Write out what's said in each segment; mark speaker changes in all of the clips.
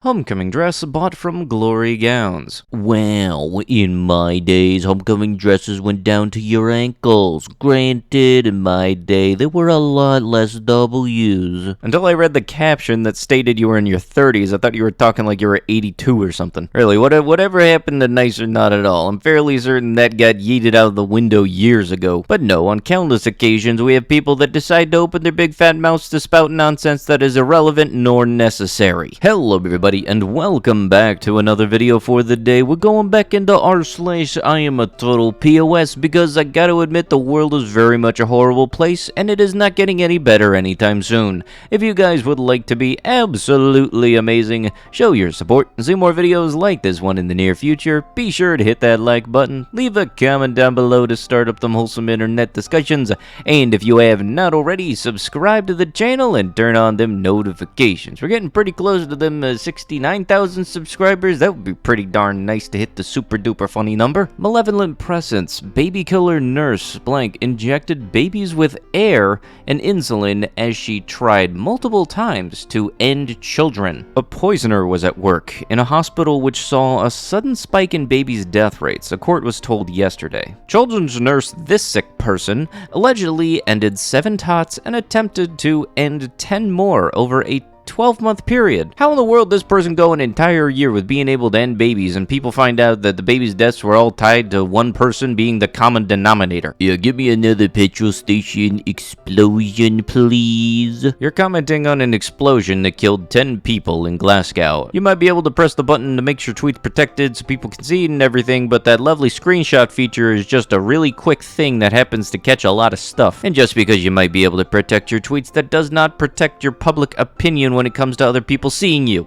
Speaker 1: Homecoming dress bought from Glory Gowns. Well, in my days, homecoming dresses went down to your ankles. Granted, in my day, there were a lot less W's. Until I read the caption that stated you were in your 30s, I thought you were talking like you were 82 or something. Really, whatever happened to nice or not at all? I'm fairly certain that got yeeted out of the window years ago. But no, on countless occasions, we have people that decide to open their big fat mouths to spout nonsense that is irrelevant nor necessary. Hello, everybody, and welcome back to another video for the day. We're going back into r/iamatotalPOS because I gotta admit the world is very much a horrible place and it is not getting any better anytime soon. If you guys would like to be absolutely amazing, show your support and see more videos like this one in the near future, be sure to hit that like button, leave a comment down below to start up them wholesome internet discussions, and if you have not already, subscribe to the channel and turn on them notifications. We're getting pretty close to them 69,000 subscribers. That would be pretty darn nice to hit the super duper funny number. Malevolent presence, baby killer nurse blank injected babies with air and insulin as she tried multiple times to end children. A poisoner was at work in a hospital which saw a sudden spike in babies' death rates, a court was told yesterday. Children's nurse, this sick person, allegedly ended 7 tots and attempted to end 10 more over a 12-month period. How in the world this person go an entire year with being able to end babies and people find out that the babies' deaths were all tied to one person being the common denominator? Yeah, give me another petrol station explosion, please. You're commenting on an explosion that killed 10 people in Glasgow. You might be able to press the button to make your tweets protected so people can see it and everything, but that lovely screenshot feature is just a really quick thing that happens to catch a lot of stuff. And just because you might be able to protect your tweets, that does not protect your public opinion when it comes to other people seeing you.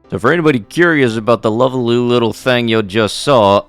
Speaker 1: So for anybody curious about the lovely little thing you just saw,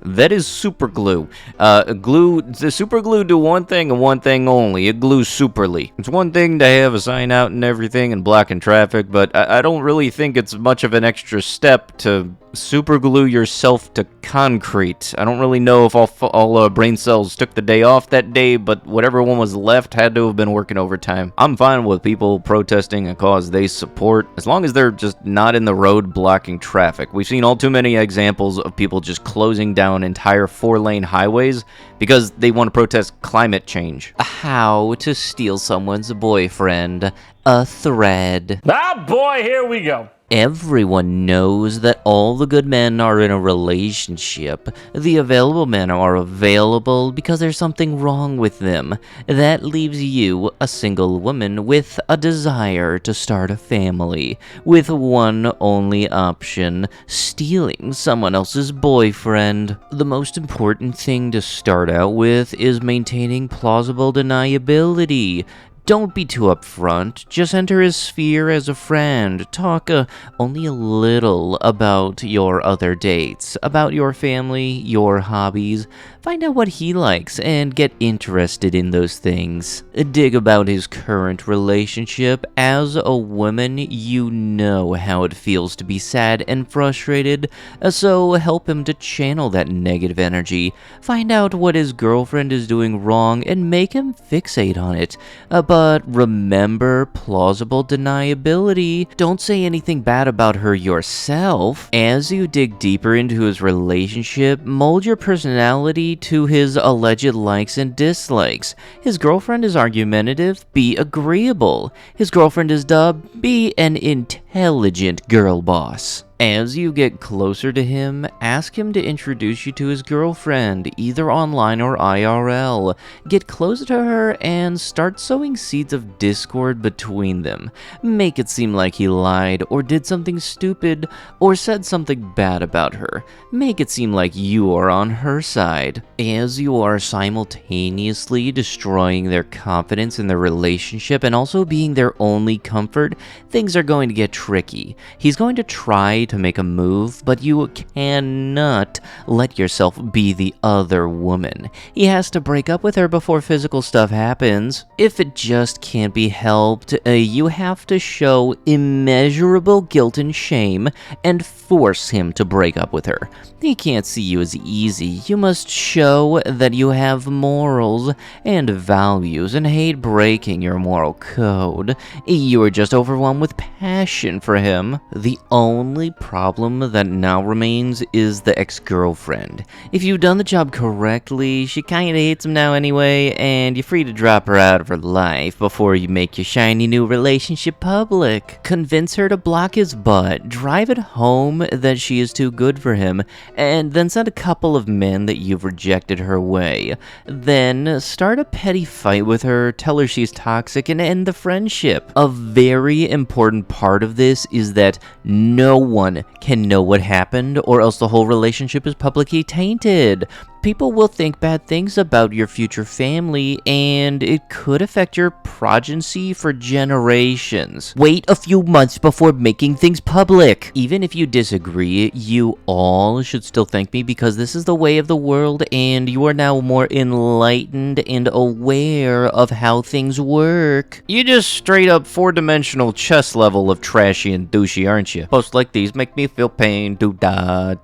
Speaker 1: that is super glue. The super glue do one thing and one thing only. It glues superly. It's one thing to have a sign out and everything and blocking traffic, but I don't really think it's much of an extra step to super glue yourself to concrete. I don't really know if all brain cells took the day off that day, but whatever one was left had to have been working overtime. I'm fine with people protesting a cause they support, as long as they're just not in the road blocking traffic. We've seen all too many examples of people just closing down entire 4-lane highways because they want to protest climate change. How to steal someone's boyfriend. A thread.
Speaker 2: Ah, boy, here we go.
Speaker 1: Everyone knows that all the good men are in a relationship. The available men are available because there's something wrong with them. That leaves you, a single woman, with a desire to start a family, with one only option: stealing someone else's boyfriend. The most important thing to start out with is maintaining plausible deniability. Don't be too upfront, just enter his sphere as a friend. Talk only a little about your other dates, about your family, your hobbies. Find out what he likes and get interested in those things. Dig about his current relationship. As a woman, you know how it feels to be sad and frustrated, so help him to channel that negative energy. Find out what his girlfriend is doing wrong and make him fixate on it. But remember plausible deniability. Don't say anything bad about her yourself. As you dig deeper into his relationship, mold your personality to his alleged likes and dislikes. His girlfriend is argumentative, be agreeable. His girlfriend is dumb, be an intelligent girl boss. As you get closer to him, ask him to introduce you to his girlfriend, either online or IRL. Get close to her and start sowing seeds of discord between them. Make it seem like he lied or did something stupid or said something bad about her. Make it seem like you are on her side. As you are simultaneously destroying their confidence in their relationship and also being their only comfort, things are going to get tricky. He's going to try to make a move, but you cannot let yourself be the other woman. He has to break up with her before physical stuff happens. If it just can't be helped, you have to show immeasurable guilt and shame and force him to break up with her. He can't see you as easy. You must show that you have morals and values and hate breaking your moral code. You are just overwhelmed with passion for him. The only problem that now remains is the ex-girlfriend. If you've done the job correctly, she kinda hates him now anyway, and you're free to drop her out of her life before you make your shiny new relationship public. Convince her to block his butt, drive it home that she is too good for him, and then send a couple of men that you've rejected her way. Then start a petty fight with her, tell her she's toxic, and end the friendship. A very important part of this is that no one can know what happened, or else the whole relationship is publicly tainted. People will think bad things about your future family, and it could affect your progeny for generations. Wait a few months before making things public. Even if you disagree, you all should still thank me because this is the way of the world, and you are now more enlightened and aware of how things work. You just straight up four-dimensional chess level of trashy and douchey, aren't you? Posts like these make me feel pain, doo-da,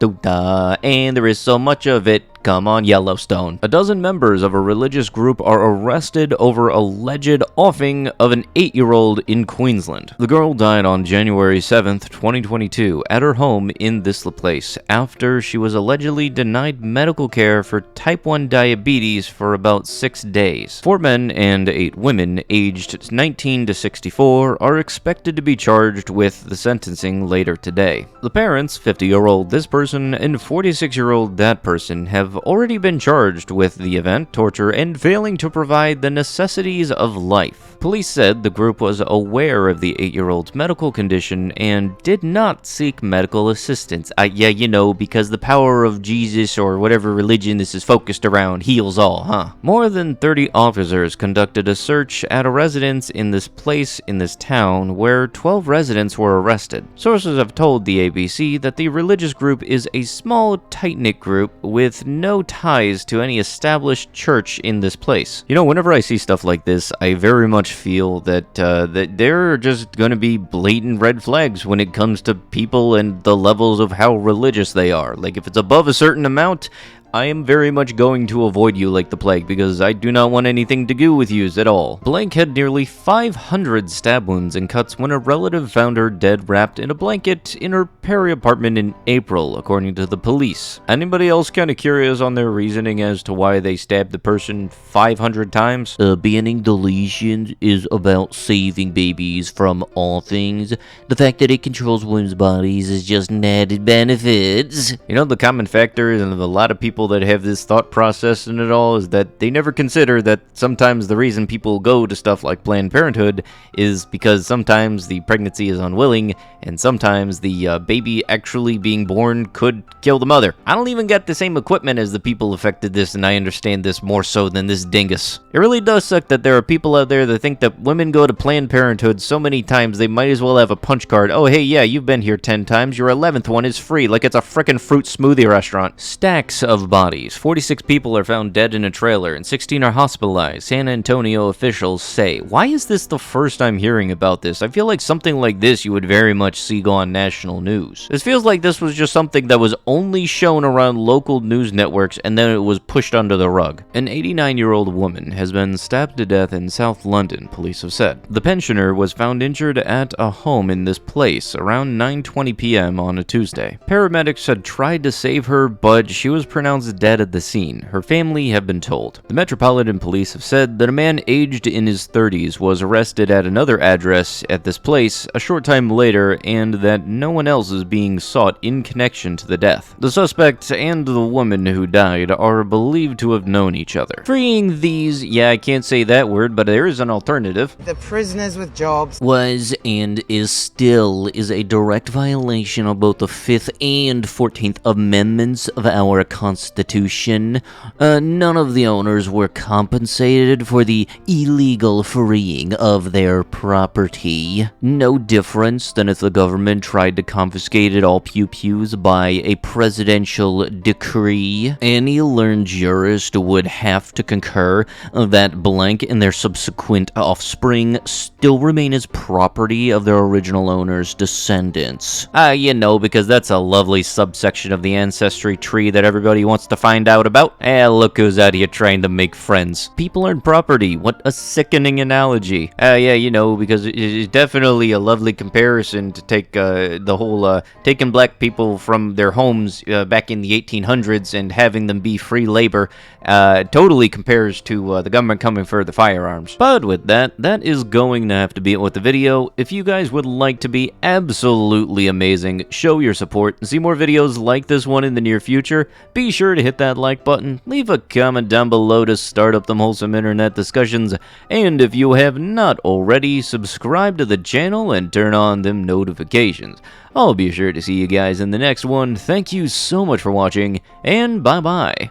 Speaker 1: and there is so much of it. Come on, Yellowstone. A dozen members of a religious group are arrested over alleged offing of an 8-year-old in Queensland. The girl died on January 7th, 2022 at her home in this place after she was allegedly denied medical care for type 1 diabetes for about 6 days. 4 men and 8 women aged 19 to 64 are expected to be charged with the sentencing later today. The parents, 50-year-old this person and 46-year-old that person, have already been charged with the event, torture, and failing to provide the necessities of life. Police said the group was aware of the 8-year-old's medical condition and did not seek medical assistance. Yeah, you know, because the power of Jesus or whatever religion this is focused around heals all, huh? More than 30 officers conducted a search at a residence in this place in this town where 12 residents were arrested. Sources have told the ABC that the religious group is a small, tight-knit group with no ties to any established church in this place. You know, whenever I see stuff like this, I very much feel that that there are just gonna be blatant red flags when it comes to people and the levels of how religious they are. Like, if it's above a certain amount, I am very much going to avoid you like the plague because I do not want anything to do with yous at all. Blank had nearly 500 stab wounds and cuts when a relative found her dead wrapped in a blanket in her Perry apartment in April, according to the police. Anybody else kind of curious on their reasoning as to why they stabbed the person 500 times? Banning deletion is about saving babies from all things. The fact that it controls women's bodies is just an added benefits. You know, the common factor is, and a lot of people that have this thought process in it all, is that they never consider that sometimes the reason people go to stuff like Planned Parenthood is because sometimes the pregnancy is unwilling and sometimes the baby actually being born could kill the mother. I don't even get the same equipment as the people affected this, and I understand this more so than this dingus. It really does suck that there are people out there that think that women go to Planned Parenthood so many times they might as well have a punch card. Oh hey, yeah, you've been here 10 times, your 11th one is free, like it's a frickin' fruit smoothie restaurant. Stacks of bodies. 46 people are found dead in a trailer and 16 are hospitalized, San Antonio officials say. Why is this the first I'm hearing about this? I feel like something like this you would very much see go on national news. This feels like this was just something that was only shown around local news networks and then it was pushed under the rug. An 89-year-old woman has been stabbed to death in South London, police have said. The pensioner was found injured at a home in this place around 9:20 p.m. on a Tuesday. Paramedics had tried to save her, but she was pronounced dead at the scene, her family have been told. The Metropolitan Police have said that a man aged in his 30s was arrested at another address at this place a short time later and that no one else is being sought in connection to the death. The suspect and the woman who died are believed to have known each other. Freeing these, yeah, I can't say that word, but there is an alternative.
Speaker 3: The prisoners with jobs
Speaker 1: Was and is still is a direct violation of both the 5th and 14th Amendments of our Constitution. restitution. None of the owners were compensated for the illegal freeing of their property. No difference than if the government tried to confiscate all pew-pews by a presidential decree. Any learned jurist would have to concur that blank and their subsequent offspring still remain as property of their original owner's descendants. Because that's a lovely subsection of the ancestry tree that everybody wants to find out about. Look who's out here trying to make friends. People aren't property. What a sickening analogy. Because it's definitely a lovely comparison to take the whole taking black people from their homes back in the 1800s and having them be free labor totally compares to the government coming for the firearms. But with that is going to have to be it with the video. If you guys would like to be absolutely amazing, show your support, and see more videos like this one in the near future, be sure to hit that like button, leave a comment down below to start up them wholesome internet discussions, and if you have not already, subscribe to the channel and turn on them notifications. I'll be sure to see you guys in the next one. Thank you so much for watching, and bye-bye.